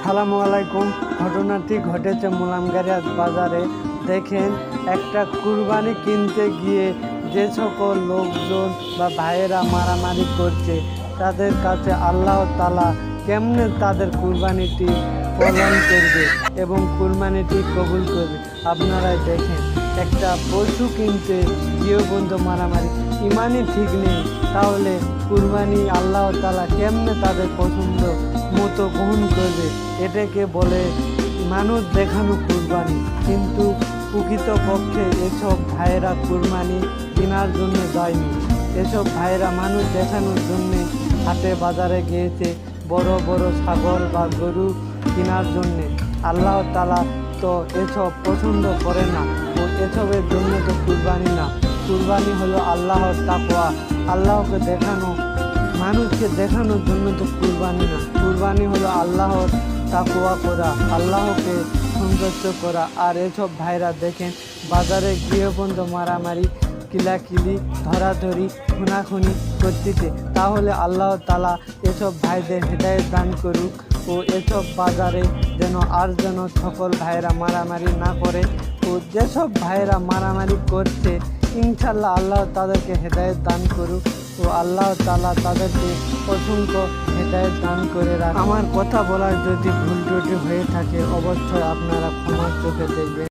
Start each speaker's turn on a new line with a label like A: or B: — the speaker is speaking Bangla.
A: আসসালামু আলাইকুম। ঘটনাটি ঘটেছে মোলামগাড়িয়া বাজারে। দেখেন, একটা কুরবানি কিনতে গিয়ে যে সকল লোকজন বা ভাইয়েরা মারামারি করছে, তাদের কাছে আল্লাহ তাআলা কেমনে তাদের কুরবানিটি পালন করবে এবং কুরবানিটি কবুল করবে। আপনারাই দেখেন, একটা পশু কিনতে গিয়েও বন্ধু মারামারি, ইমানই ঠিক নেই, তাহলে কুরবানি আল্লাহ তাআলা কেমনে তাদের পছন্দ মতো গ্রহণ করবে? এটাকে বলে মানুষ দেখানো কুরবানি। কিন্তু প্রকৃতপক্ষে এসব ভাইয়েরা কুরবানি কেনার জন্য যায়নি। এসব ভাইয়েরা মানুষ দেখানোর জন্যে হাটে বাজারে গিয়েছে বড় বড় ছাগল বা গরু কেনার জন্যে। আল্লাহ তাআলা তো এসব পছন্দ করে না, ও এসবের জন্য তো কুরবানি না। কুরবানি হলো আল্লাহর তাকওয়া, আল্লাহকে দেখানো, মানুষকে দেখানোর জন্য তো কুরবানি না। কুরবানি হলো আল্লাহর তাকওয়া করা, আল্লাহকে সন্তুষ্ট করা। আর এসব ভাইরা দেখেন বাজারে গিয়ে পর্যন্ত মারামারি, কিলাকিলি, ধরাধরি, খুনাখুনি করতেছে। তাহলে আল্লাহ তাআলা এসব ভাইদের হেদায়েত দান করুক, ও এসব বাজারে যেন সকল ভাইরা মারামারি না করে। ও যেসব ভাইরা মারামারি করছে, ইনশাল্লাহ আল্লাহ তাদেরকে হেদায়েত দান করুক, ও আল্লাহ তাআলা তাদেরকে অসংখ্য হেদায়েত দান করে রাখ। আমার কথা বলার যদি ভুল ত্রুটি হয়ে থাকে, অবশ্যই আপনারা ক্ষমার চোখে দেখবেন।